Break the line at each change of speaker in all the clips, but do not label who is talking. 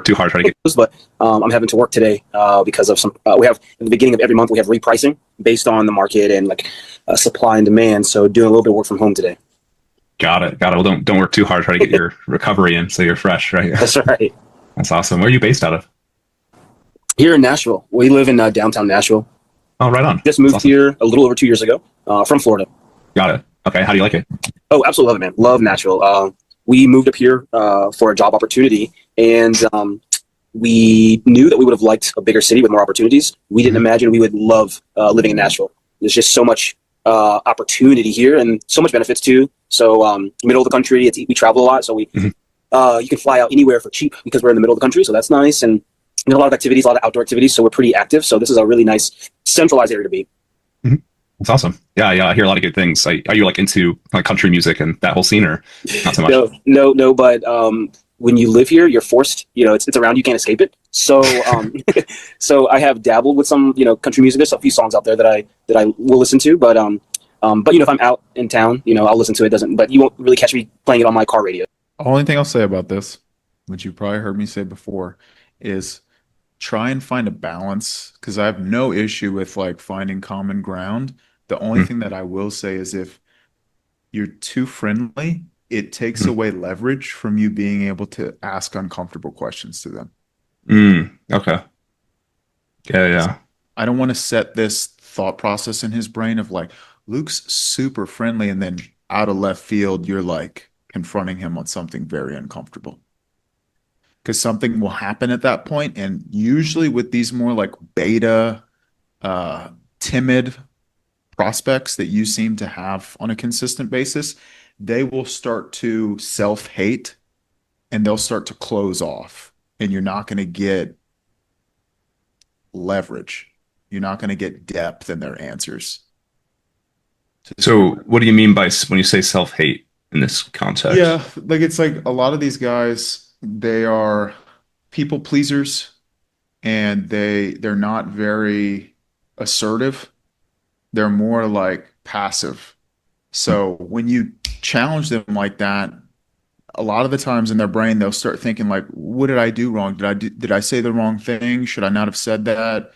too hard trying to get.
But I'm having to work today because of some. We have in the beginning of every month we have repricing based on the market and like supply and demand. So doing a little bit of work from home today.
Got it. Got it. Well, don't work too hard. Try to get your recovery in so you're fresh, right?
That's right.
That's awesome. Where are you based out of?
Here in Nashville, we live in downtown Nashville.
Oh, right on.
Just
That's
moved
awesome.
here a little over 2 years ago from Florida.
Got it. Okay. How do you like it?
Oh, absolutely love it, man. Love Nashville. We moved up here for a job opportunity, and we knew that we would have liked a bigger city with more opportunities. We didn't imagine we would love living in Nashville. There's just so much opportunity here and so much benefits too. So middle of the country, we travel a lot, so we you can fly out anywhere for cheap because we're in the middle of the country, so that's nice. And a lot of activities, a lot of outdoor activities, so we're pretty active. So this is a really nice centralized area to be.
Mhm. That's awesome. Yeah, yeah. I hear a lot of good things. Are you like into like country music and that whole scene, or not so much?
No. But when you live here, you're forced. It's around. You can't escape it. So so I have dabbled with some country music. There's a few songs out there that I will listen to. But if I'm out in town, I'll listen to it. But you won't really catch me playing it on my car radio.
Only thing I'll say about this, which you probably heard me say before, is try and find a balance, because I have no issue with like finding common ground. The only thing that I will say is if you're too friendly, it takes away leverage from you being able to ask uncomfortable questions to them.
Okay. Yeah, yeah.
I don't want to set this thought process in his brain of like, Luke's super friendly, and then out of left field, you're like confronting him on something very uncomfortable. Because something will happen at that point. And usually with these more like beta, timid prospects that you seem to have on a consistent basis, they will start to self-hate and they'll start to close off, and you're not going to get leverage. You're not going to get depth in their answers.
So what do you mean by when you say self-hate in this context?
Yeah, like it's like a lot of these guys, they are people pleasers, and they're not very assertive. They're more like passive. So when you challenge them like that, a lot of the times in their brain, they'll start thinking like, what did I do wrong? Did I say the wrong thing? Should I not have said that?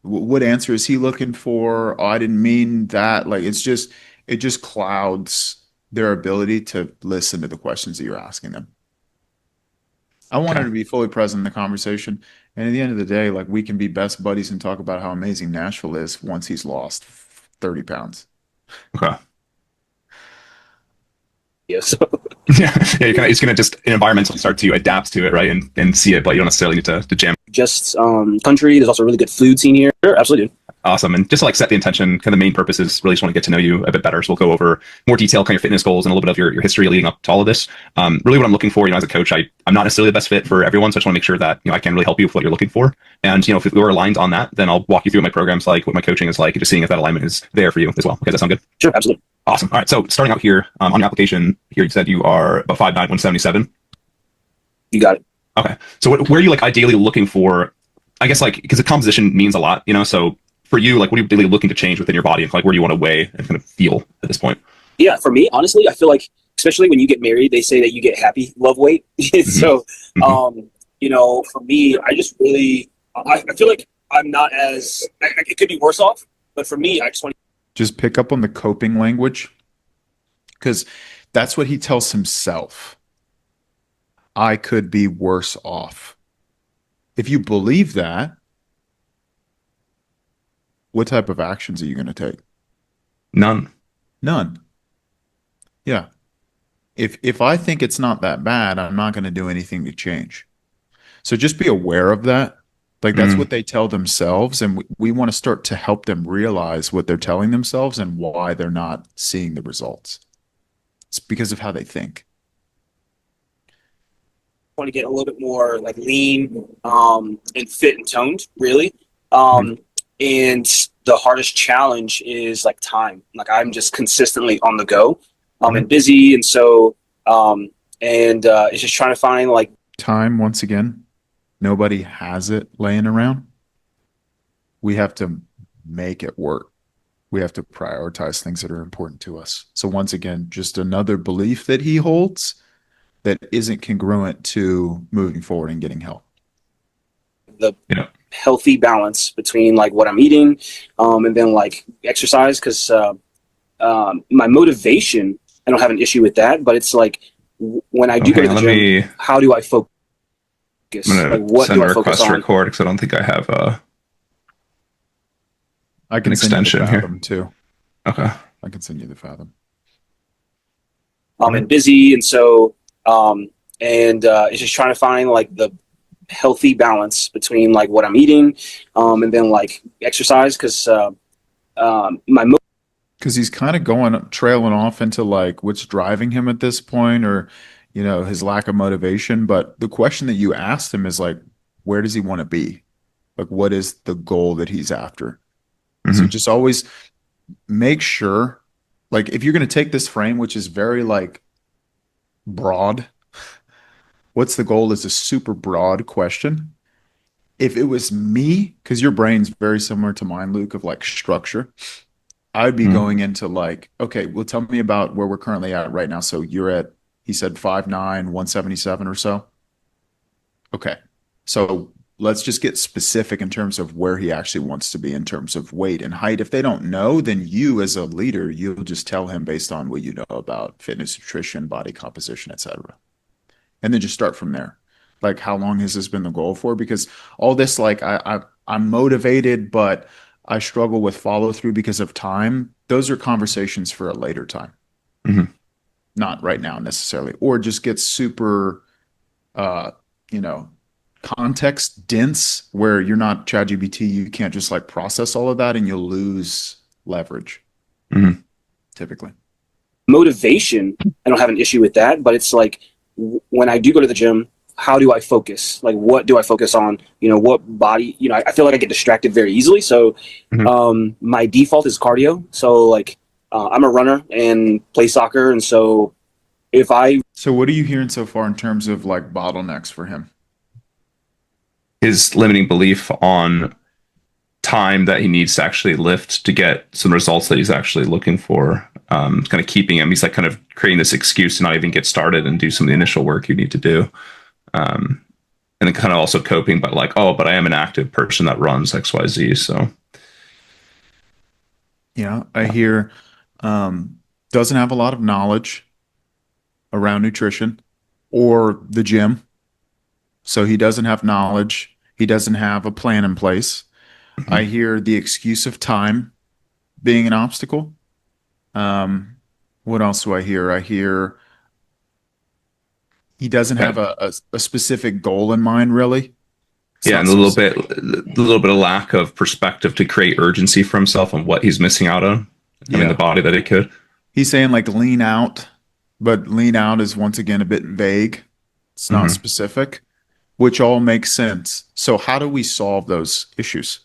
What answer is he looking for? Oh, I didn't mean that. Like, it just clouds their ability to listen to the questions that you're asking them. I want her to be fully present in the conversation. And at the end of the day, like, we can be best buddies and talk about how amazing Nashville is once he's lost 30 pounds.
Okay.
Yes.
Yeah, it's gonna just environmentally start to adapt to it, right, and see it, but you don't necessarily need to jam.
Just country. There's also a really good food scene here. Sure, absolutely.
Awesome. And just to like set the intention, kind of the main purpose is really just want to get to know you a bit better. So we'll go over more detail, kind of your fitness goals and a little bit of your history leading up to all of this. Really what I'm looking for, as a coach, I'm not necessarily the best fit for everyone. So I just want to make sure that, I can really help you with what you're looking for. And, if we're aligned on that, then I'll walk you through what my program's like, what my coaching is like, and just seeing if that alignment is there for you as well. Okay, does that sound good?
Sure, absolutely.
Awesome. All right. So starting out here on your application here, you said you are about 5'9", 177.
You got it.
Okay. So where are you like ideally looking for, I guess, like, because the composition means a lot, so for you, like, what are you really looking to change within your body? And like, where do you want to weigh and kind of feel at this point?
Yeah, for me, honestly, I feel like, especially when you get married, they say that you get happy love weight. So, for me, I just really, I feel like I'm not as, it could be worse off, but for me, I just want to
just pick up on the coping language, because that's what he tells himself. I could be worse off. If you believe that, what type of actions are you going to take?
None.
Yeah. If I think it's not that bad, I'm not going to do anything to change. So just be aware of that. Like, that's what they tell themselves. And we want to start to help them realize what they're telling themselves and why they're not seeing the results. It's because of how they think.
want to get a little bit more like lean and fit and toned, really. And the hardest challenge is like time. Like, I'm just consistently on the go and busy. And so, it's just trying to find like
time. Once again, nobody has it laying around. We have to make it work. We have to prioritize things that are important to us. So once again, just another belief that he holds that isn't congruent to moving forward and getting help.
the
Yeah.
healthy balance between like what I'm eating, and then like exercise. Because my motivation, I don't have an issue with that, but it's like when I do go
Okay,
to the
let
gym,
me.
how do I focus?
I'm
Like,
gonna
what
send
do
a
I focus
request to
on?
record because I don't think I have
I
an
can send you the
extension here.
Fathom too.
Okay.
I can send you the Fathom.
And busy, and so it's just trying to find like the healthy balance between like what I'm eating, and then like exercise. Because my
Because he's kind of going trailing off into like what's driving him at this point, or his lack of motivation. But the question that you asked him is like, where does he want to be? Like, what is the goal that he's after? So
Hmm.
just always make sure, like, if you're going to take this frame, which is very like broad, what's the goal is a super broad question. If it was me, because your brain's very similar to mine, Luke, of like structure, I'd be
Hmm.
going into like, okay, well, tell me about where we're currently at right now. So you're at, he said 5'9", 177 or so. Okay. So let's just get specific in terms of where he actually wants to be in terms of weight and height. If they don't know, then you as a leader, you'll just tell him based on what you know about fitness, nutrition, body composition, etc. And then just start from there. Like, how long has this been the goal for? Because all this, like, I'm motivated, but I struggle with follow through because of time. Those are conversations for a later time,
Hmm.
not right now necessarily. Or just get super, uh, you know, context dense where you're not ChatGPT. You can't just like process all of that, and you'll lose leverage
Hmm.
typically.
motivation, I don't have an issue with that, but it's like when I do go to the gym, how do I focus? Like, what do I focus on? What body? I feel like I get distracted very easily. So,
Hmm.
my default is cardio. So, like, I'm a runner and play soccer, and so if I
So, what are you hearing so far in terms of like bottlenecks for him?
His limiting belief on time that he needs to actually lift to get some results that he's actually looking for, kind of keeping him. He's like kind of creating this excuse to not even get started and do some of the initial work you need to do. Um, and then kind of also coping by like, oh, but I am an active person that runs XYZ. So,
Yeah, I hear doesn't have a lot of knowledge around nutrition or the gym. So he doesn't have knowledge. He doesn't have a plan in place. I
mhm.
hear the excuse of time being an obstacle. Um, what else do I hear? I hear he doesn't have
Right.
a specific goal in mind, really. It's
Yeah,
not
and
specific.
a little bit of lack of perspective to create urgency for himself on what he's missing out on, having the
Yeah.
body that he could.
He's saying like lean out, but lean out is once again a bit vague. It's not
Hmm.
specific, which all makes sense. So how do we solve those issues?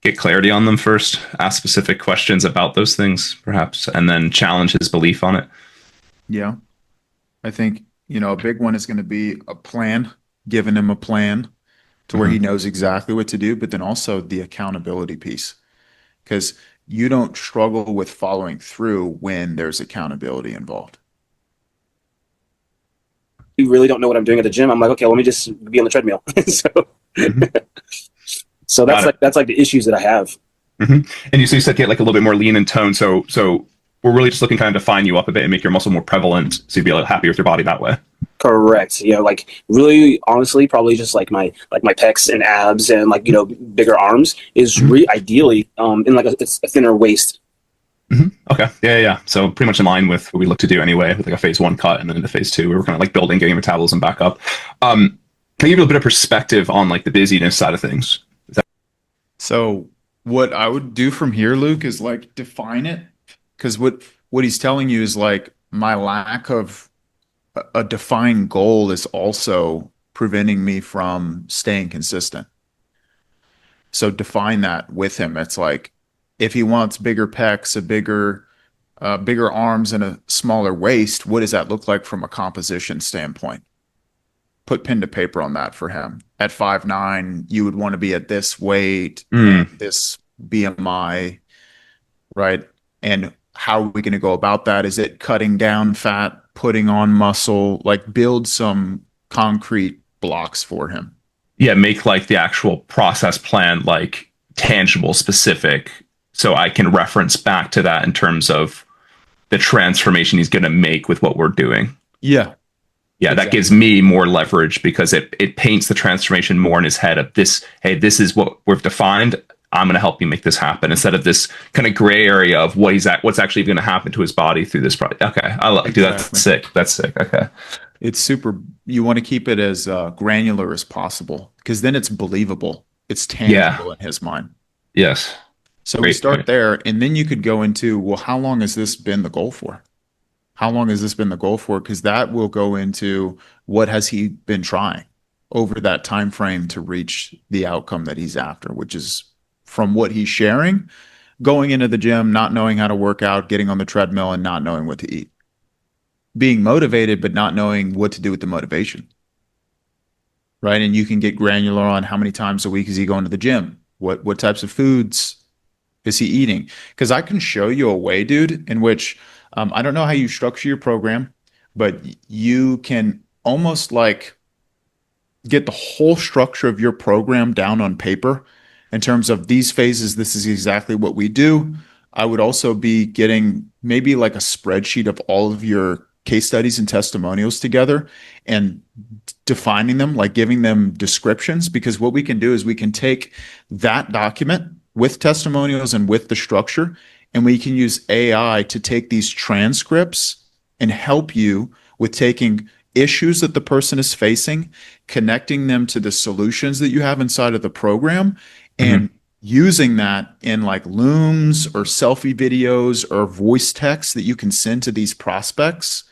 Get clarity on them first, ask specific questions about those things, perhaps, and then challenge his belief on it.
Yeah. I think, a big one is going to be a plan, giving him a plan to where he
Hmm.
knows exactly what to do, but then also the accountability piece. Because you don't struggle with following through when there's accountability involved.
really don't know what I'm doing at the gym, I'm like, okay, let me just be on the treadmill. so,
Hmm.
so
Got it.
that's like the issues that I have.
Hmm. And you said get like a little bit more lean in tone. So we're really just looking kind of define you up a bit and make your muscle more prevalent, so you'd be a little happy with your body that way.
Correct. Like really, honestly, probably just like my pecs and abs and like bigger arms is
Hmm.
ideally in like it's a thinner waist.
Hmm. Okay. Yeah, yeah, yeah. So pretty much in line with what we look to do anyway, with like a phase one cut and then into phase two, we were kind of like building, getting metabolism back up. Can I give you a bit of perspective on like the busyness side of things? Is that
So what I would do from here, Luke, is like define it. Because what he's telling you is like my lack of a defined goal is also preventing me from staying consistent. So define that with him. It's like if he wants bigger pecs, bigger arms, and a smaller waist, what does that look like from a composition standpoint? Put pen to paper on that for him. At 5'9", you would want to be at this weight and
mm,
this BMI, right? And how are we going to go about that? Is it cutting down fat, putting on muscle, like build some concrete blocks for him?
yeah, make like the actual process plan like tangible, specific, so I can reference back to that in terms of the transformation he's going to make with what we're doing.
Yeah,
Yeah, that gives
exactly.
me more leverage because it paints the transformation more in his head of this, hey, this is what we've defined. I'm going to help you make this happen instead of this kind of gray area of what's actually going to happen to his body through this project. Okay, I like, dude, that's
Exactly.
sick. That's sick. Okay.
It's super, you want to keep it as granular as possible because then it's believable. It's
Yeah.
tangible in his mind.
Yes.
So we
Great
start
point.
there, and then you could go into, well, how long has this been the goal for? How long has this been the goal for? Because that will go into what has he been trying over that time frame to reach the outcome that he's after, which is from what he's sharing, going into the gym, not knowing how to work out, getting on the treadmill, and not knowing what to eat. Being motivated, but not knowing what to do with the motivation, right? And you can get granular on how many times a week is he going to the gym? What types of foods is he eating? Because I can show you a way, dude, in which I don't know how you structure your program, but you can almost like get the whole structure of your program down on paper in terms of these phases. This is exactly what we do. I would also be getting maybe like a spreadsheet of all of your case studies and testimonials together and defining them, like giving them descriptions. Because what we can do is we can take that document with testimonials and with the structure, and we can use AI to take these transcripts and help you with taking issues that the person is facing, connecting them to the solutions that you have inside of the program,
Hmm.
and using that in like looms or selfie videos or voice text that you can send to these prospects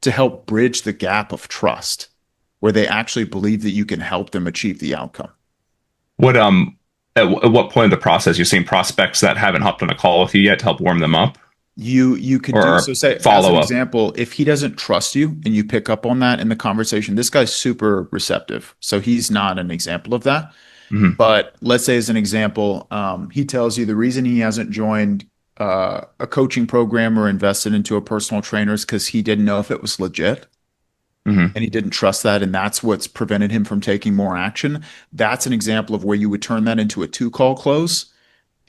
to help bridge the gap of trust where they actually believe that you can help them achieve the outcome.
What at what point in the process you're seeing prospects that haven't hopped on a call with you yet to help warm them up
You could do so.
or
Say as an
follow up?
example, if he doesn't trust you and you pick up on that in the conversation, this guy's super receptive, so he's not an example of that.
Hmm.
But let's say, as an example, he tells you the reason he hasn't joined a coaching program or invested into a personal trainer is because he didn't know if it was legit
Hmm.
and he didn't trust that. And that's what's prevented him from taking more action. That's an example of where you would turn that into a two call close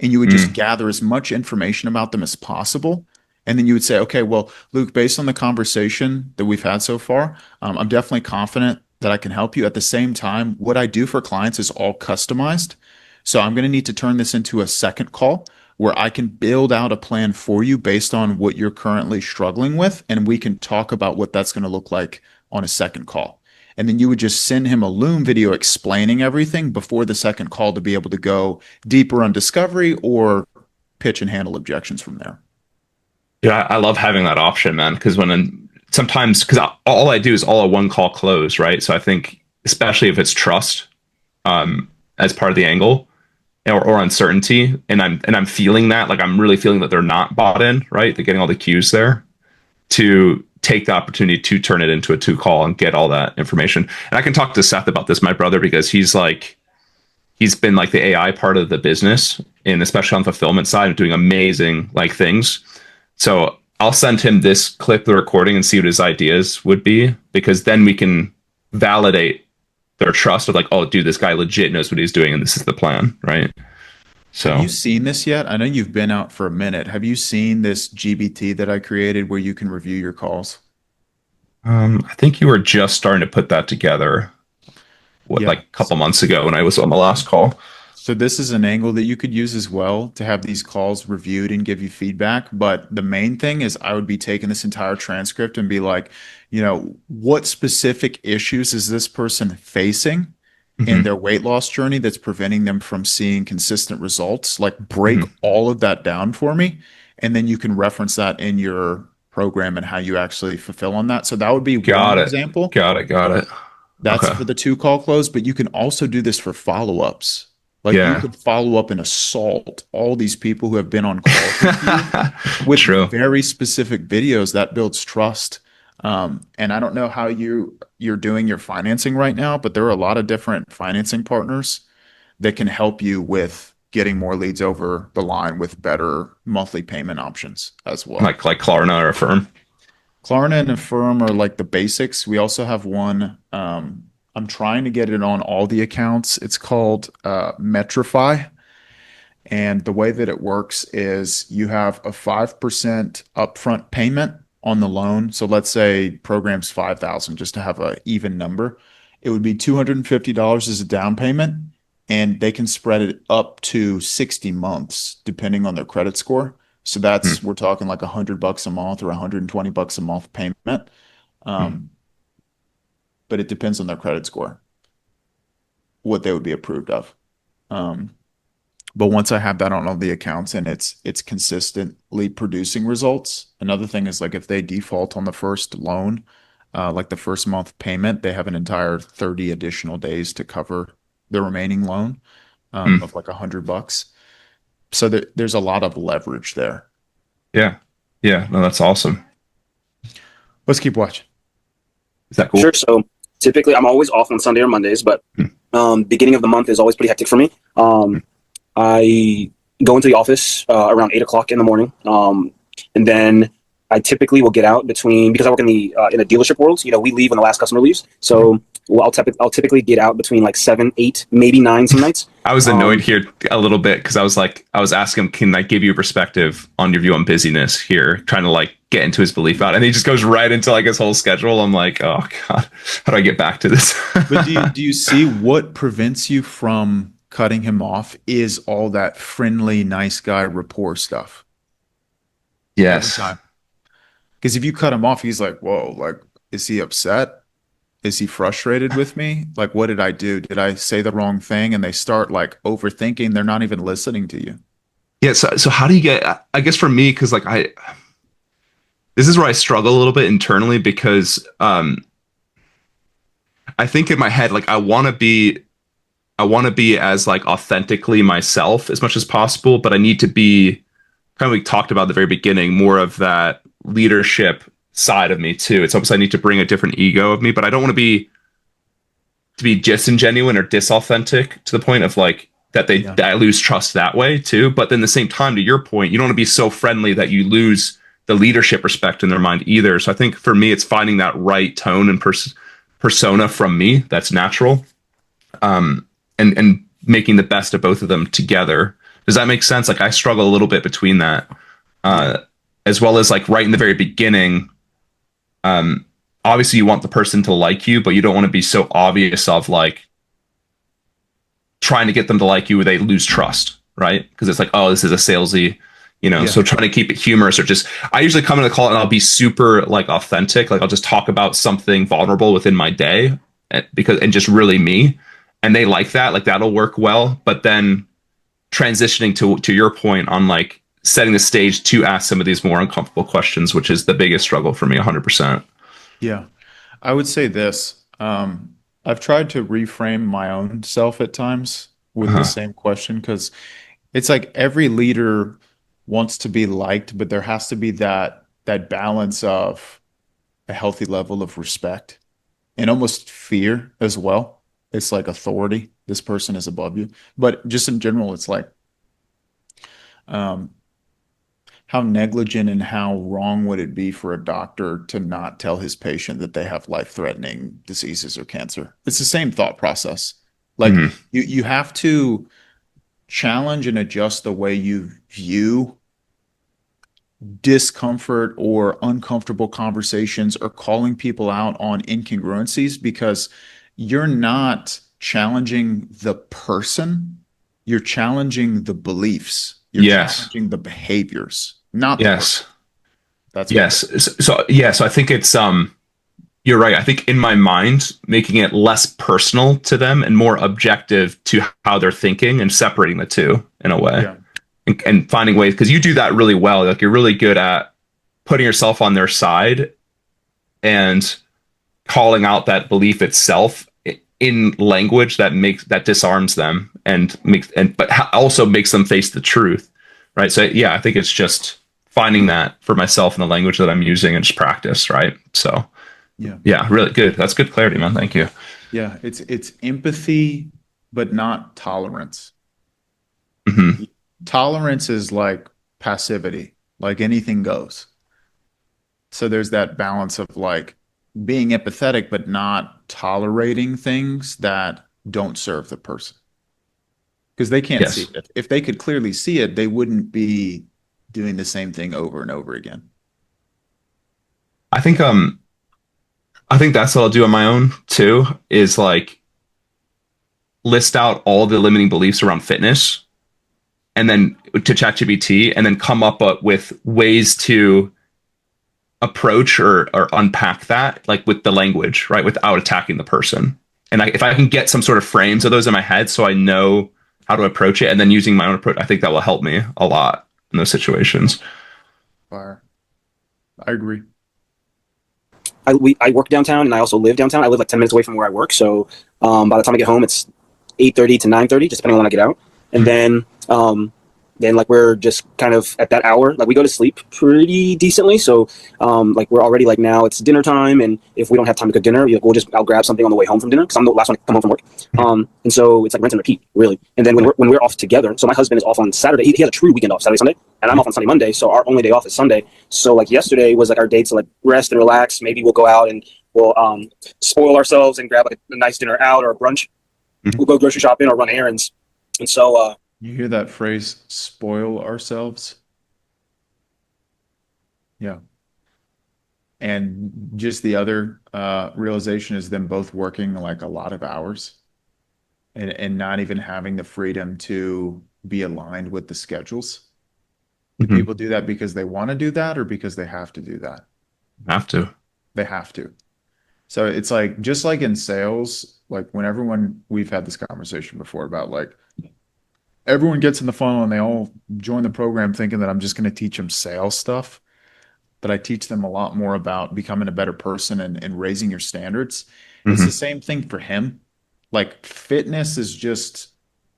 and you would just
Mm.
gather as much information about them as possible. And then you would say, okay, well, Luke, based on the conversation that we've had so far, I'm definitely confident that I can help you. At the same time, what I do for clients is all customized. So I'm going to need to turn this into a second call where I can build out a plan for you based on what you're currently struggling with. And we can talk about what that's going to look like on a second call. And then you would just send him a Loom video explaining everything before the second call to be able to go deeper on discovery or pitch and handle objections from there.
Yeah, I love having that option, man. Because sometimes, because all I do is all a one call close, right? So I think, especially if it's trust as part of the angle or uncertainty, and I'm feeling that, like I'm really feeling that they're not bought in, right? They're getting all the cues there to take the opportunity to turn it into a two call and get all that information. And I can talk to Seth about this, my brother, because he's been like the AI part of the business, and especially on the fulfillment side, doing amazing like things. So I'll send him this clip, the recording, and see what his ideas would be, because then we can validate their trust of like, oh, dude, this guy legit knows what he's doing, and this is the plan, right?
Have
So
you seen this yet? I know you've been out for a minute. Have you seen this GBT that I created where you can review your calls?
I think you were just starting to put that together, what,
Yeah.
like a couple months ago when I was on the last call.
So this is an angle that you could use as well to have these calls reviewed and give you feedback. But the main thing is I would be taking this entire transcript and be like, what specific issues is this person facing in
Hmm.
their weight loss journey that's preventing them from seeing consistent results? Like break
Hmm.
all of that down for me. And then you can reference that in your program and how you actually fulfill on that. So that would be one
Got it.
example.
Got it. Got it.
That's
Okay.
for the two call close, but you can also do this for follow-ups. Like you
Yeah.
could follow up and assault all these people who have been on calls with you with
True.
very specific videos that builds trust. And I don't know how you're doing your financing right now, but there are a lot of different financing partners that can help you with getting more leads over the line with better monthly payment options as well.
Like Klarna or Affirm.
Klarna and Affirm are like the basics. We also have one. I'm trying to get it on all the accounts. It's called Metrify. And the way that it works is you have a 5% upfront payment on the loan. So let's say program's 5,000 just to have an even number. It would be $250 as a down payment, and they can spread it up to 60 months depending on their credit score. So
Hmm.
that's we're talking like $100 a month or $120 a month payment.
Hmm.
Um, but it depends on their credit score, what they would be approved of. Um, But once I have that on all the accounts and it's consistently producing results, another thing is like if they default on the first loan, like the first month payment, they have an entire 30 additional days to cover the remaining loan
Hmm.
of like $100. So there's a lot of leverage there.
Yeah. Yeah. No, that's awesome.
Let's keep watching.
Is that
Sure.
cool?
So typically, I'm always off on Sunday or Mondays, but
Hmm.
beginning of the month is always pretty hectic for me. I go into the office around 8 o'clock in the morning, and then I typically will get out between because I work in the dealership world. You know, we leave when the last customer leaves, so I'll typically get out between like 7, 8, maybe 9 some nights.
I was annoyed
Um,
here a little bit because I was like, I was asking him, can I give you a perspective on your view on busyness here, trying to like get into his belief out. And he just goes right into like his whole schedule. I'm like, oh God, how do I get back to this?
But do you see what prevents you from cutting him off is all that friendly, nice guy rapport stuff every
Yes.
time. Because if you cut him off, he's like, whoa, like, is he upset? Is he frustrated with me? Like, what did I do? Did I say the wrong thing? And they start like overthinking. They're not even listening to you.
Yeah. So how do you get, I guess for me, because like this is where I struggle a little bit internally because I think in my head, like I want to be as like authentically myself as much as possible, but I need to be kind of we talked about at the very beginning, more of that leadership side of me too. It's almost I need to bring a different ego of me, but I don't want to be disingenuine or disauthentic to the point of like
Yeah.
that I lose trust that way too. But then at the same time, to your point, you don't want to be so friendly that you lose the leadership respect in their mind either. So I think for me, it's finding that right tone and persona from me that's natural, and making the best of both of them together. Does that make sense? Like I struggle a little bit between that,
Yeah.
uh, as well as like right in the very beginning. Um, Obviously, you want the person to like you, but you don't want to be so obvious of like trying to get them to like you where they lose trust, right? Because it's like, oh, this is a salesy,
Yeah.
so trying to keep it humorous or just, I usually come in the call and I'll be super like authentic. Like I'll just talk about something vulnerable within my day and just really me. And they like that. Like that'll work well. But then transitioning to your point on like setting the stage to ask some of these more uncomfortable questions, which is the biggest struggle for me 100%.
Yeah. I would say this. I've tried to reframe my own self at times with the
Uh-huh.
same question because it's like every leader wants to be liked, but there has to be that balance of a healthy level of respect and almost fear as well. It's like authority. This person is above you. But just in general, it's like um, how negligent and how wrong would it be for a doctor to not tell his patient that they have life-threatening diseases or cancer? It's the same thought process. Like
Hmm.
you have to challenge and adjust the way you view discomfort or uncomfortable conversations or calling people out on incongruencies because you're not challenging the person, you're challenging the beliefs, you're
Yes.
challenging the behaviors, not the person.
Yes.
That's what it
Yes.
is.
So I think it's you're right. I think in my mind, making it less personal to them and more objective to how they're thinking and separating the two in a way
Yeah.
and finding ways because you do that really well. Like you're really good at putting yourself on their side and calling out that belief itself in language that disarms them and makes and but also makes them face the truth, right? So yeah, I think it's just finding that for myself in the language that I'm using and just practice, right? So
Yeah.
yeah, really good. That's good clarity, man. Thank you.
Yeah. It's empathy, but not tolerance.
Hmm.
Tolerance is like passivity, like anything goes. So there's that balance of like being empathetic, but not tolerating things that don't serve the person because they can't see
Yes.
it. If they could clearly see it, they wouldn't be doing the same thing over and over again.
I think I think that's what I'll do on my own too, is like list out all the limiting beliefs around fitness and then to ChatGPT and then come up with ways to approach or unpack that like with the language, right? Without attacking the person. And if I can get some sort of frames of those in my head so I know how to approach it and then using my own approach, I think that will help me a lot in those situations.
Fire. I agree.
I work downtown and I also live downtown. I live like 10 minutes away from where I work. So by the time I get home, it's 8:30 to 9:30, just depending on when I get out. And then like we're just kind of at that hour, like we go to sleep pretty decently. So like we're already like now it's dinner time. And if we don't have time to cook dinner, I'll grab something on the way home from dinner because I'm the last one to come home from work. And so it's like rinse and repeat, really. And then when we're off together, so my husband is off on Saturday. He has a true weekend off, Saturday, Sunday. And I'm off on Sunday, Monday. So our only day off is Sunday. So like yesterday was like our day to like rest and relax. Maybe we'll go out and we'll spoil ourselves and grab like a nice dinner out or a brunch.
Mhm.
We'll go grocery shopping or run errands. And so
You hear that phrase, spoil ourselves? Yeah. And just the other realization is them both working like a lot of hours and not even having the freedom to be aligned with the schedules. Do
Mhm.
people do that because they want to do that or because they have to do that?
Have to.
They have to. So it's like just like in sales, like when everyone we've had this conversation before about like everyone gets in the funnel and they all join the program thinking that I'm just going to teach them sales stuff, but I teach them a lot more about becoming a better person and raising your standards. It's the
Mhm.
same thing for him. Like fitness is just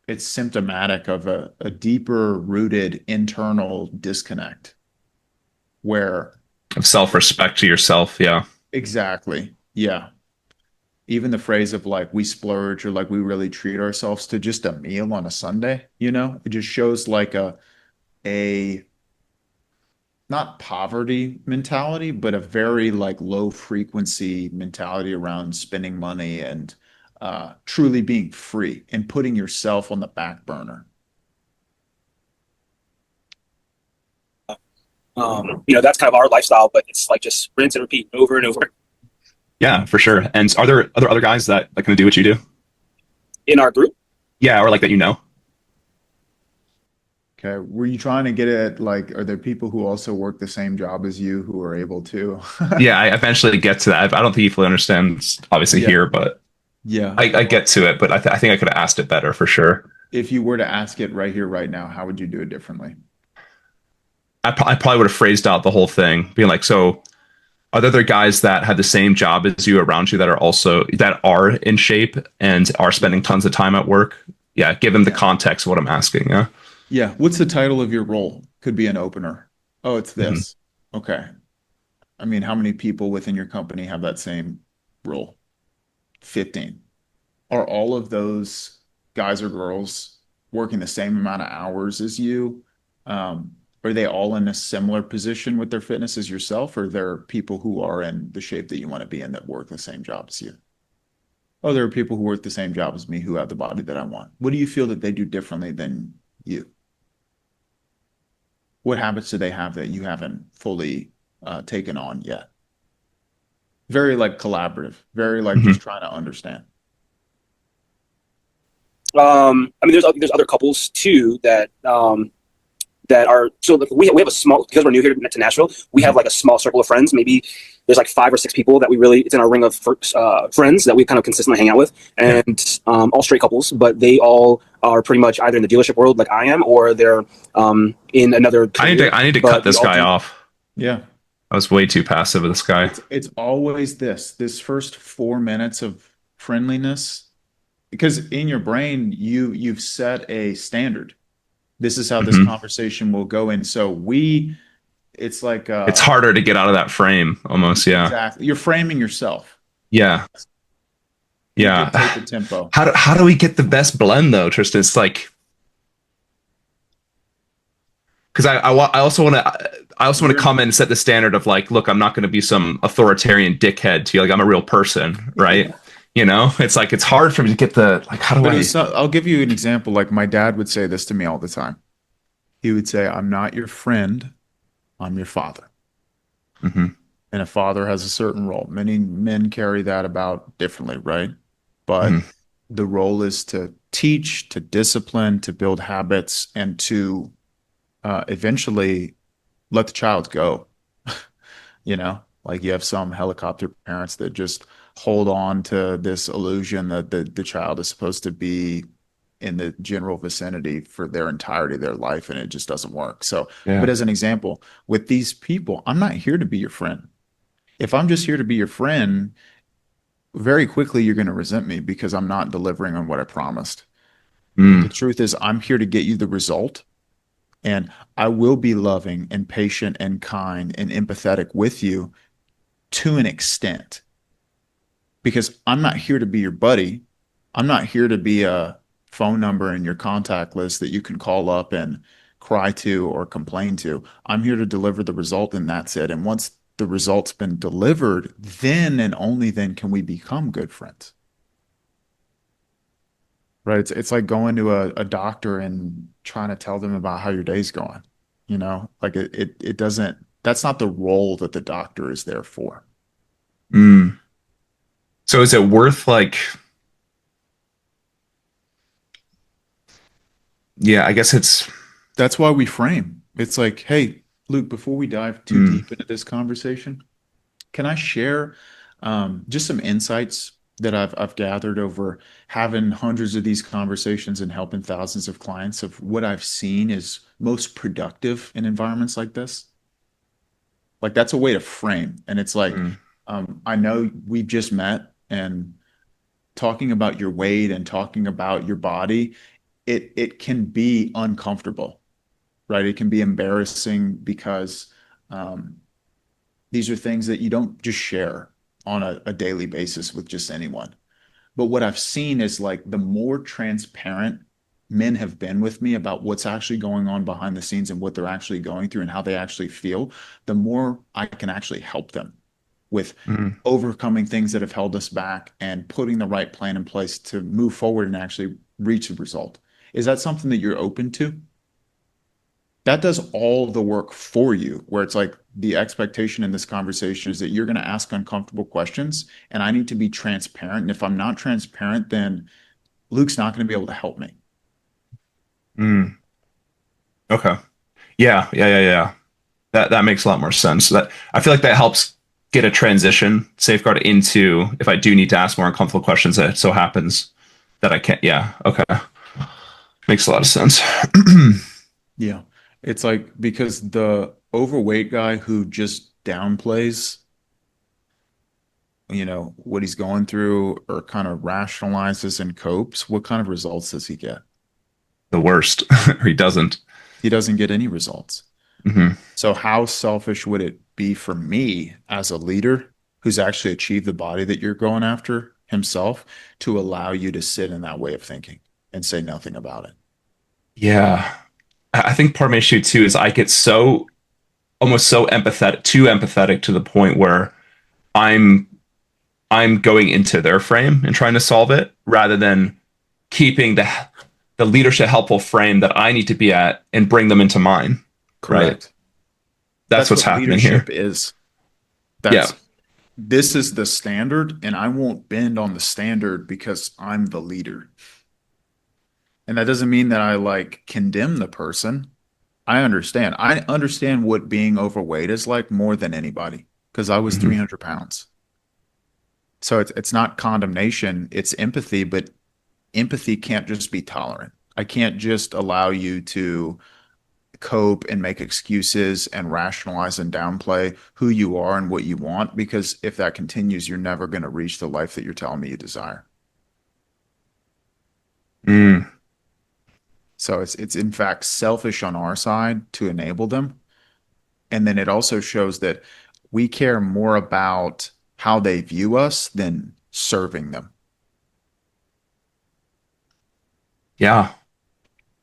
it's symptomatic of a deeper rooted internal disconnect where
Of self-respect to yourself. Yeah.
exactly, yeah. Even the phrase of like we splurge or like we really treat ourselves to just a meal on a Sunday, it just shows like a not poverty mentality, but a very like low frequency mentality around spending money and truly being free and putting yourself on the back burner.
that's kind of our lifestyle, but it's like just rinse and repeat over and over
Yeah, for sure. And are there other guys that kind of do what you do?
in our group.
Yeah, or like that you know?
Okay. Were you trying to get at like, are there people who also work the same job as you who are able to?
Yeah, I eventually get to that. I don't think he fully understands, obviously,
Yeah.
here, but
Yeah.
I get to it. But I think I could have asked it better for sure.
If you were to ask it right here, right now, how would you do it differently?
I probably would have phrased out the whole thing, being like, so are there other guys that have the same job as you around you that are also that are in shape and are
Yeah.
spending tons of time at work? Yeah, give them the
Yeah.
context of what I'm asking. Yeah.
Yeah. What's the title of your role? Could be an opener. Oh, it's
Mhm.
this. Okay. I mean, how many people within your company have that same role? 15. Are all of those guys or girls working the same amount of hours as you? Are they all in a similar position with their fitness as yourself, or there are people who are in the shape that you want to be in that work the same job as you? Oh, there are people who work the same job as me who have the body that I want. What do you feel that they do differently than you? What habits do they have that you haven't fully taken on yet? Very like collaborative, very like just
Mhm.
trying to understand.
I mean, there's other couples too that are so we have a small because we're new here to Nashville. We have
Mhm.
like a small circle of friends. Maybe there's like 5 or 6 people that we really it's in our ring of friends that we kind of consistently hang out with,
Yeah.
and all straight couples, but they all are pretty much either in the dealership world like I am, or they're in another career.
I need to cut
But we
this
all
guy
do.
off.
Yeah.
I was way too passive with this guy.
It's always this first 4 minutes of friendliness because in your brain you've set a standard. This is how this
Mhm.
conversation will go. And so it's like
It's harder to get out of that frame almost. Yeah.
exactly you're framing yourself.
Yeah.
You
Yeah.
dictate the tempo.
How do we get the best blend though, Tristan? It's like because I also want to
You're
come in and set the standard of like, look, I'm not going to be some authoritarian dickhead to you. Like, I'm a real person, right? You know, it's like it's hard for me to get the like, how do
But
I?
it's not, I'll give you an example. Like my dad would say this to me all the time. He would say, I'm not your friend, I'm your father.
Mhm,
And a father has a certain role. Many men carry that about differently, right?
mhm.
But the role is to teach, to discipline, to build habits, and to eventually let the child go. You know, like you have some helicopter parents that just hold on to this illusion that the child is supposed to be in the general vicinity for their entirety of their life, and it just doesn't work. So, but
Yeah.
as an example, with these people, I'm not here to be your friend. If I'm just here to be your friend, very quickly you're going to resent me because I'm not delivering on what I promised. The
Mm,
truth is, I'm here to get you the result, and I will be loving and patient and kind and empathetic with you to an extent because I'm not here to be your buddy. I'm not here to be a phone number in your contact list that you can call up and cry to or complain to. I'm here to deliver the result, and that's it. And once the result's been delivered, then and only then can we become good friends. Right? It's like going to a doctor and trying to tell them about how your day's going. You know, like it doesn't, that's not the role that the doctor is there for.
mm. So is it worth like? Yeah, I guess it's.
That's why we frame. It's like, hey, Luke, before we dive too
Mm,
deep into this conversation, can I share just some insights that I've gathered over having hundreds of these conversations and helping thousands of clients of what I've seen is most productive in environments like this? Like that's a way to frame. And it's like,
mm,
I know we've just met and talking about your weight and talking about your body, it can be uncomfortable, right? It can be embarrassing because um, these are things that you don't just share on a daily basis with just anyone. But what I've seen is like the more transparent men have been with me about what's actually going on behind the scenes and what they're actually going through and how they actually feel, the more I can actually help them with
mm.
overcoming things that have held us back and putting the right plan in place to move forward and actually reach a result. Is that something that you're open to? That does all the work for you, where it's like the expectation in this conversation is that you're going to ask uncomfortable questions and I need to be transparent. And if I'm not transparent, then Luke's not going to be able to help me.
Mm. Okay. Yeah. That makes a lot more sense. That I feel like that helps get a transition safeguard into if I do need to ask more uncomfortable questions that it so happens that I can't. Yeah. Okay. Makes a lot of sense.
Yeah. It's like because the overweight guy who just downplays, what he's going through or kind of rationalizes and copes, what kind of results does he get?
The worst, or he doesn't.
He doesn't get any results.
Hmm.
So how selfish would it be for me as a leader who's actually achieved the body that you're going after himself to allow you to sit in that way of thinking and say nothing about it?
Yeah. I think part of my issue too is I get so almost so empathetic, too empathetic to the point where I'm I'm going into their frame and trying to solve it rather than keeping the leadership helpful frame that I need to be at and bring them into mine. Right.
Correct.
That's
That's
what's
what
happening here.
leadership is.
Yeah.
That's this is the standard, and I won't bend on the standard because I'm the leader. And that doesn't mean that I like condemn the person. I understand. I understand what being overweight is like more than anybody because I was
Hmm.
300 pounds. So it's not condemnation, it's empathy, but empathy can't just be tolerant. I can't just allow you to cope and make excuses and rationalize and downplay who you are and what you want because if that continues, you're never going to reach the life that you're telling me you desire.
Mm.
So it's in fact selfish on our side to enable them. And then it also shows that we care more about how they view us than serving them.
Yeah.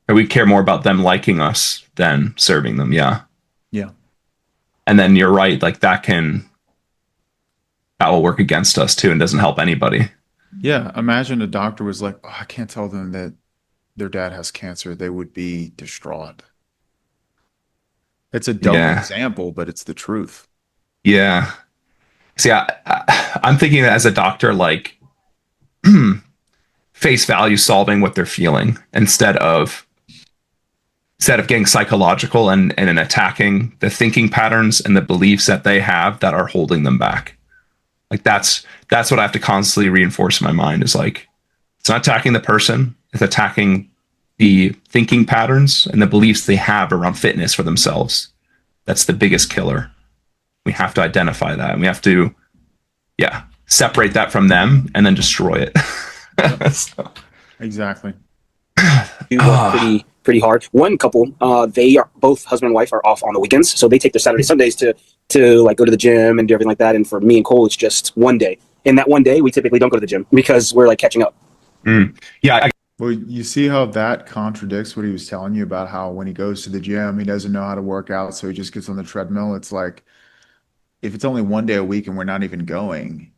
Or we care more about them liking us than serving them. Yeah.
Yeah.
And then you're right, like that will work against us too and doesn't help anybody.
Yeah. Imagine a doctor was like, oh, I can't tell them that their dad has cancer. They would be distraught. It's a dumb
Yeah.
example, but it's the truth.
Yeah. See, I'm thinking that as a doctor, like face value solving what they're feeling instead of getting psychological and attacking the thinking patterns and the beliefs that they have that are holding them back. Like that's what I have to constantly reinforce in my mind is like it's not attacking the person, it's attacking the thinking patterns and the beliefs they have around fitness for themselves. That's the biggest killer. We have to identify that and we have to, yeah, separate that from them and then destroy it.
Yep.
So,
Exactly.
Do work
ah,
pretty hard. One couple, they are both husband and wife are off on the weekends, so they take their Saturday Sundays to like go to the gym and do everything like that. And for me and Cole, it's just one day. And that one day, we typically don't go to the gym because we're like catching up.
yeah, I,
Well, you see how that contradicts what he was telling you about how when he goes to the gym, he doesn't know how to work out, so he just gets on the treadmill. It's like if it's only one day a week and we're not even going,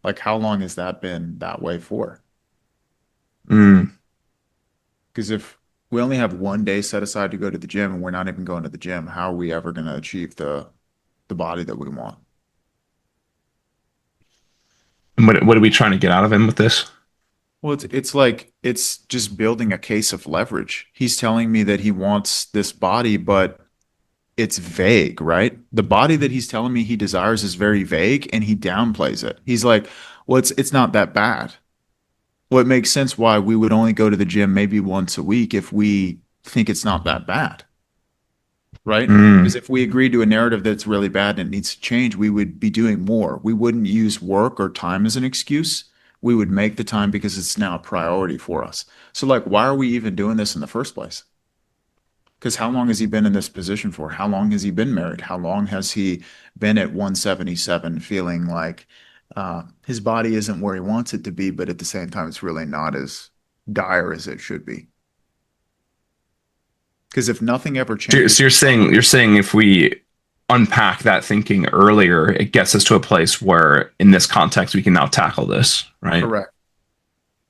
like how long has that been that way for?
mm,
Because if we only have one day set aside to go to the gym and we're not even going to the gym, how are we ever going to achieve the body that we want?
and what are we trying to get out of him with this?
Well, it's like it's just building a case of leverage. He's telling me that he wants this body, but it's vague, right? The body that he's telling me he desires is very vague and he downplays it. He's like, well, it's not that bad. Well, it makes sense why we would only go to the gym maybe once a week if we think it's not that bad, right? Because
Mm,
if we agreed to a narrative that's really bad and it needs to change, we would be doing more. We wouldn't use work or time as an excuse. We would make the time because it's now a priority for us. So, like, why are we even doing this in the first place? Because how long has he been in this position for? How long has he been married? How long has he been at 177 feeling like his body isn't where he wants it to be, but at the same time, it's really not as dire as it should be? Because if nothing ever changes,
so you're saying if we unpack that thinking earlier, it gets us to a place where in this context we can now tackle this, right?
correct.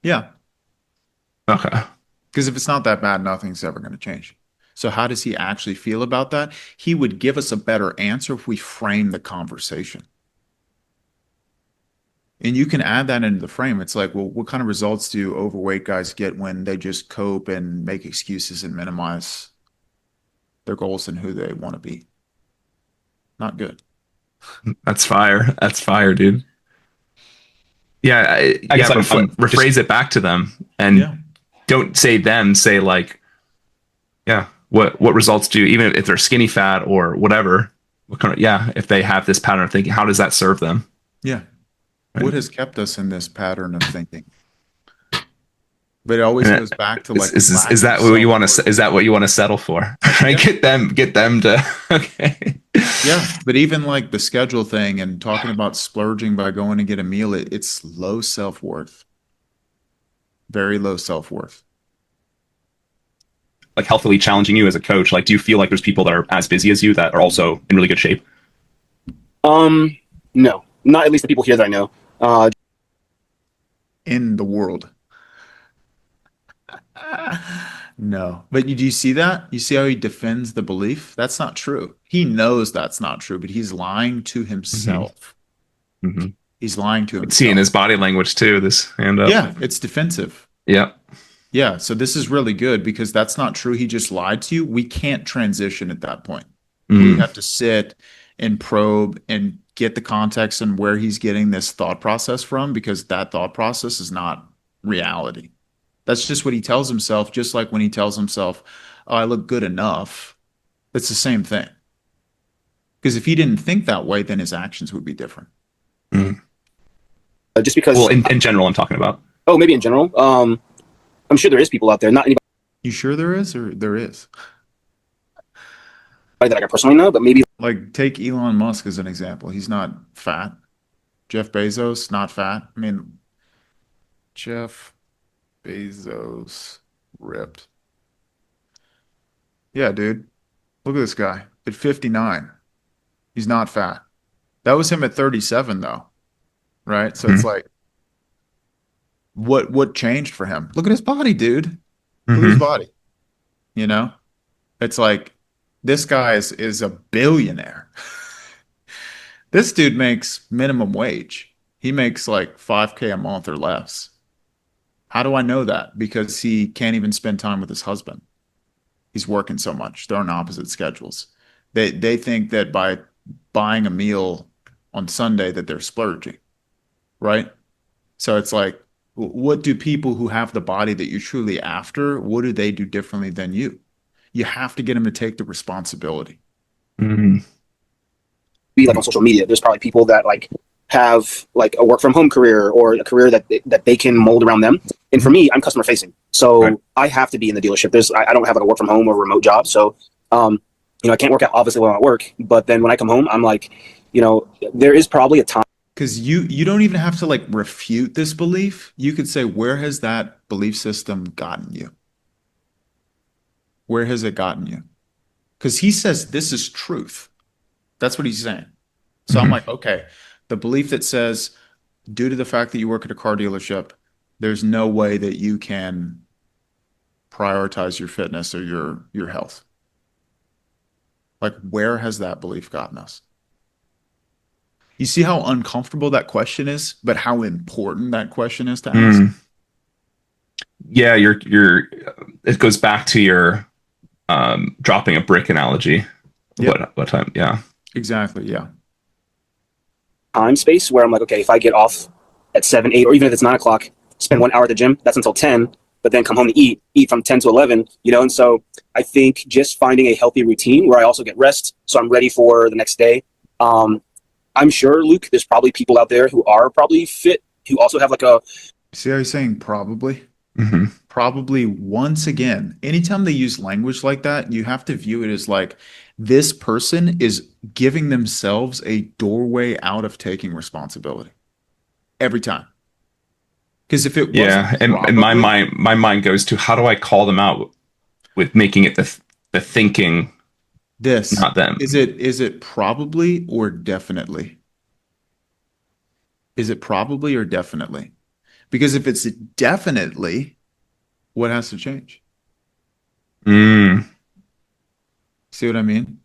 Yeah.
Okay.
Because if it's not that bad, nothing's ever going to change. So, how does he actually feel about that? He would give us a better answer if we frame the conversation. And you can add that into the frame. It's like, well, what kind of results do overweight guys get when they just cope and make excuses and minimize their goals and who they want to be? Not good.
That's fire. That's fire, dude. Yeah,
I
yeah,
guess I'm
rephrase it back to them and
Yeah.
don't say them, say like, yeah, what results do even if they're skinny fat or whatever, what kind of yeah, if they have this pattern of thinking, how does that serve them?
Yeah.
Right?
What has kept us in this pattern of thinking? But it always
And
goes back to
is,
like
is
lack of
that what you want
self-worth.
to is that what you want to settle for? Right?
Yeah.
Get them to okay.
Yeah, but even like the schedule thing and talking about splurging by going to get a meal, it's low self-worth, very low self-worth.
Like healthily challenging you as a coach, like do you feel like there's people that are as busy as you that are also in really good shape?
No, not at least the people here that I know.
In the world. No. But do you see that? You see how he defends the belief? That's not true. He knows that's not true, but he's lying to
Mm-hmm.
himself.
Mm-hmm.
He's lying to
Seeing
himself.
his body language too, this hand up.
Yeah, it's defensive.
Yeah.
Yeah, so this is really good because that's not true. He just lied to you. We can't transition at that point. We
Mm,
have to sit and probe and get the context and where he's getting this thought process from because that thought process is not reality. That's just what he tells himself, just like when he tells himself, oh, I look good enough. It's the same thing. Because if he didn't think that way, then his actions would be different.
mm.
Just because,
Well, in general, I'm talking about.
oh, maybe in general. I'm sure there is people out there, not anybody
You sure there is, or there is?
that I personally know, but maybe
Like, take Elon Musk as an example. He's not fat. Jeff Bezos, not fat. I mean, Jeff Bezos ripped. Yeah, dude. Look at this guy at 59. He's not fat. That was him at 37 though, right? So it's
Hmm.
like what changed for him? Look at his body, dude. Look at his
Hmm.
body, you know? It's like this guy is a billionaire. This dude makes minimum wage. He makes like 5K a month or less. How do I know that? Because he can't even spend time with his husband. He's working so much. They're on opposite schedules. They think that by buying a meal on Sunday that they're splurging, right? So it's like, what do people who have the body that you're truly after, what do they do differently than you? You have to get them to take the responsibility.
Hmm.
Be like on social media, there's probably people that like have like a work from home career or a career that they can mold around them. And for me, I'm customer facing,
Right.
so I have to be in the dealership. I don't have like a work from home or remote job, so I can't work out obviously when I'm at work. But then when I come home, I'm like, there is probably a time.
Because you don't even have to like refute this belief. You could say, where has that belief system gotten you? Where has it gotten you? Because he says this is truth. That's what he's saying. So I'm
Hmm.
like, okay, the belief that says, due to the fact that you work at a car dealership, there's no way that you can prioritize your fitness or your health. Like, where has that belief gotten us? You see how uncomfortable that question is, but how important that question is to ask?
Mm. Yeah, it goes back to your dropping a brick analogy.
Yep,
What time? Yeah.
exactly. Yeah.
Time space where I'm like, okay, if I get off at 7, 8, or even if it's 9 o'clock, spend 1 hour at the gym, that's until 10, but then come home to eat from 10 to 11, And so I think just finding a healthy routine where I also get rest so I'm ready for the next day. Um, I'm sure, Luke, there's probably people out there who are probably fit, who also have like a,
See how he's saying probably?
Hmm.
Probably once again, anytime they use language like that, you have to view it as like this person is giving themselves a doorway out of taking responsibility every time. Because if it wasn't
Yeah, and
probably
my mind goes to how do I call them out with making it the thinking,
this,
not them.
is it probably or definitely? Is it probably or definitely? Because if it's definitely, what has to change?
Mm.
See what I mean?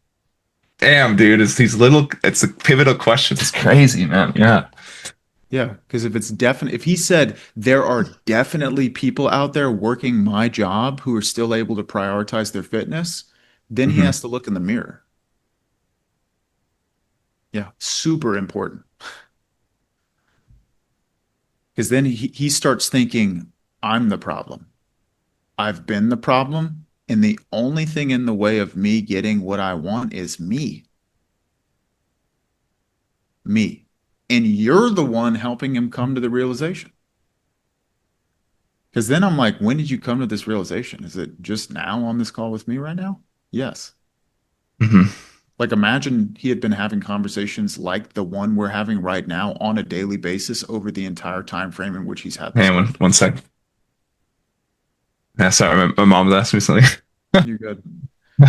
Damn, dude, it's a pivotal question. It's crazy, man. Yeah.
Yeah, because if it's definite, if he said there are definitely people out there working my job who are still able to prioritize their fitness, then he
Hmm.
has to look in the mirror. Yeah, super important. Because then he starts thinking, I'm the problem. I've been the problem, and the only thing in the way of me getting what I want is me. Me. And you're the one helping him come to the realization. Because then I'm like, when did you come to this realization? Is it just now on this call with me right now? Yes.
Hmm.
Like imagine he had been having conversations like the one we're having right now on a daily basis over the entire time frame in which he's had this
Hey,
question.
one sec. Yeah, sorry, my mom was asking me something.
You're good.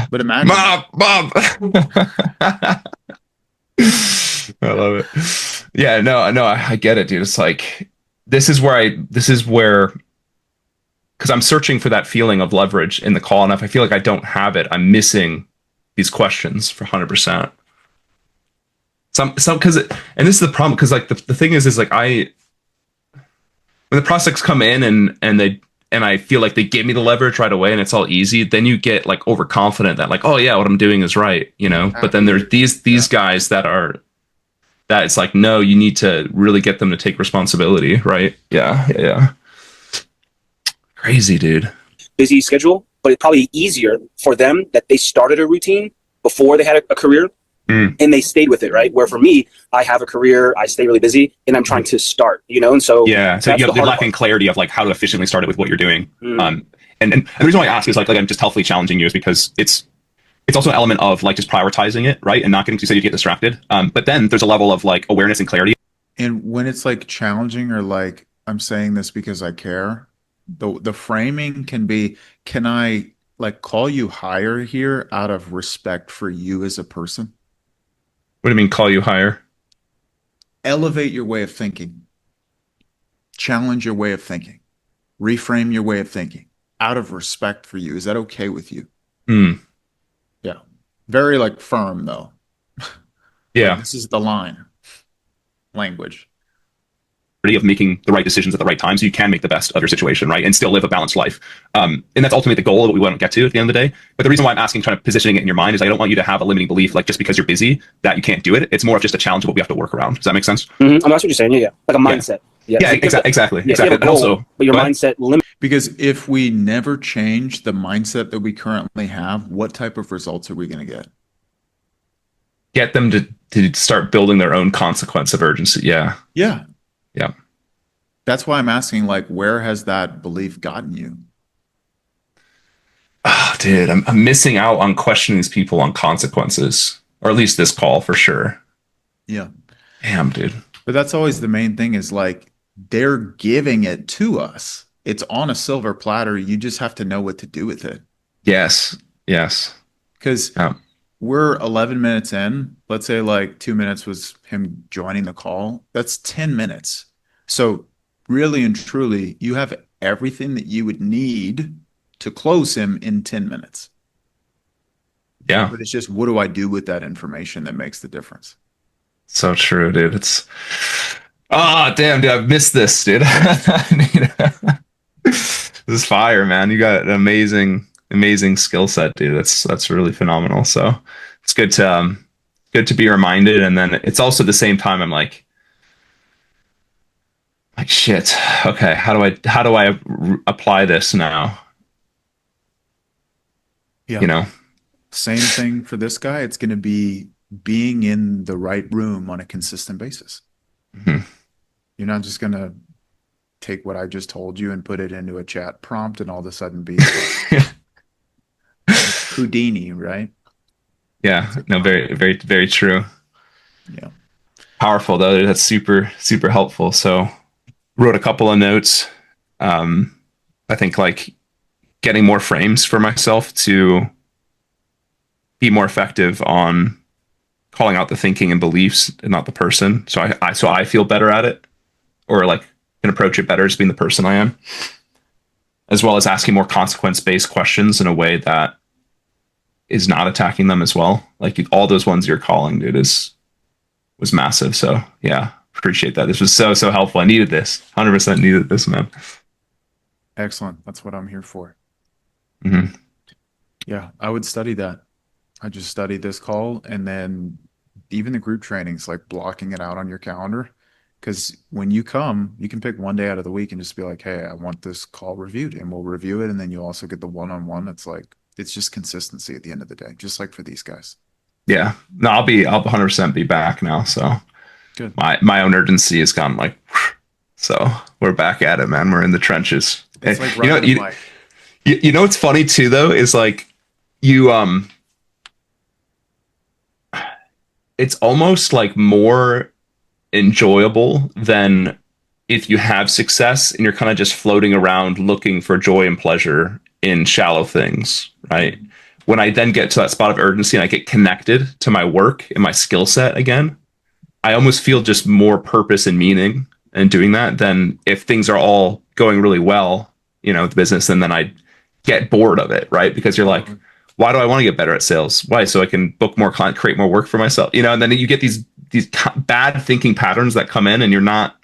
But imagine that.
Mom. I love it. Yeah, no, I get it, dude. It's like this is where because I'm searching for that feeling of leverage in the call, and if I feel like I don't have it, I'm missing these questions for 100%. Some because and this is the problem because like the thing is like I when the prospects come in and I feel like they give me the leverage right away and it's all easy, then you get like overconfident that like, oh yeah, what I'm doing is right, you know. But then there's
Absolutely.
these
Yeah.
guys that it's like, no, you need to really get them to take responsibility, right? Yeah, yeah, yeah. Crazy, dude.
busy schedule, but it's probably easier for them that they started a routine before they had a career
Mm.
and they stayed with it, right? Where for me, I have a career, I stay really busy, and I'm trying to start, And so
Yeah, so
that's the
you're
hard
lacking
part.
clarity of like how to efficiently start it with what you're doing.
Mm.
And the reason why I ask is like I'm just healthily challenging you is because it's also an element of like just prioritizing it, right, and not getting too say you get distracted. But then there's a level of like awareness and clarity.
And when it's like challenging or like I'm saying this because I care, the framing can be, can I like call you higher here out of respect for you as a person.
What do you mean call you higher?
Elevate your way of thinking, challenge your way of thinking, reframe your way of thinking out of respect for you. Is that okay with you?
Hmm.
Yeah. Very like firm though. Like
Yeah.
this is the line language.
Of making the right decisions at the right time so you can make the best of your situation, right? And still live a balanced life. And that's ultimately the goal of what we want to get to at the end of the day. But the reason why I'm asking, trying to positioning it in your mind is I don't want you to have a limiting belief, like just because you're busy, that you can't do it. It's more of just a challenge of what we have to work around. Does that make sense?
I'm not what you're saying. Yeah, yeah. Like a
Yeah.
mindset. Yeah.
Yeah,
If you have
exactly.
yeah, if you have
Exactly.
a
And
goal,
also,
but your
go ahead.
mindset limits.
Because if we never change the mindset that we currently have, what type of results are we going to get?
Get them to start building their own consequence of urgency. Yeah.
Yeah.
Yeah.
That's why I'm asking, like, where has that belief gotten you?
Oh, dude, I'm missing out on questioning these people on consequences, or at least this call for sure.
Yeah.
Damn, dude.
But that's always the main thing is like they're giving it to us. It's on a silver platter. You just have to know what to do with it.
Yes. Yes.
Because
Yeah.
we're 11 minutes in. Let's say like 2 minutes was him joining the call. That's 10 minutes. So, really and truly, you have everything that you would need to close him in 10 minutes.
Yeah.
But it's just what do I do with that information that makes the difference?
So true, dude. It's damn, dude, I've missed this, dude. This is fire, man. You got an amazing skill set, dude. That's really phenomenal. So it's good to be reminded. And then it's also at the same time, I'm like shit. Okay, how do I apply this now?
Yeah.
You know?
Same thing for this guy. It's going to be being in the right room on a consistent basis.
Mhm.
You're not just going to take what I just told you and put it into a chat prompt and all of a sudden be Houdini, right?
Yeah, no, very, very, very true.
Yeah.
Powerful though. Dude. That's super helpful. So wrote a couple of notes. Um, I think like getting more frames for myself to be more effective on calling out the thinking and beliefs and not the person. So I feel better at it, or like can approach it better as being the person I am, as well as asking more consequence based questions in a way that is not attacking them as well. Like all those ones you're calling, dude, is was massive. So yeah, appreciate that. This was so helpful. I needed this. 100% needed this, man.
Excellent. That's what I'm here for.
Hmm.
Yeah, I would study that. I just studied this call and then even the group trainings, like blocking it out on your calendar. Because when you come, you can pick one day out of the week and just be like, hey, I want this call reviewed, and we'll review it. And then you'll also get the one-on-one. It's like, it's just consistency at the end of the day, just like for these guys.
Yeah, no, I'll 100% be back now. So
Good.
my own urgency has gone like, so we're back at it, man. We're in the trenches.
It's
And
like riding a bike.
you know what's funny too though is like you it's almost like more enjoyable than if you have success and you're kind of just floating around looking for joy and pleasure in shallow things, right? When I then get to that spot of urgency and I get connected to my work and my skill set again, I almost feel just more purpose and meaning in doing that than if things are all going really well, the business, and then I get bored of it, right? Because you're like, why do I want to get better at sales? Why? So I can book more client, create more work for myself, and then you get these bad thinking patterns that come in and you're not.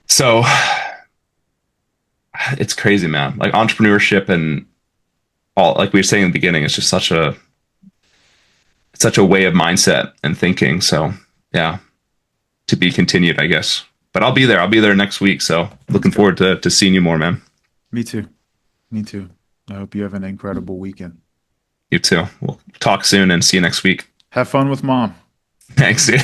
So it's crazy, man. Like entrepreneurship and all, like we were saying in the beginning, it's just such a way of mindset and thinking. So yeah, to be continued, I guess. But I'll be there. I'll be there next week. So looking forward to seeing you more, man.
Me too. Me too. I hope you have an incredible weekend.
You too. We'll talk soon and see you next week.
Have fun with mom.
Thanks, dude.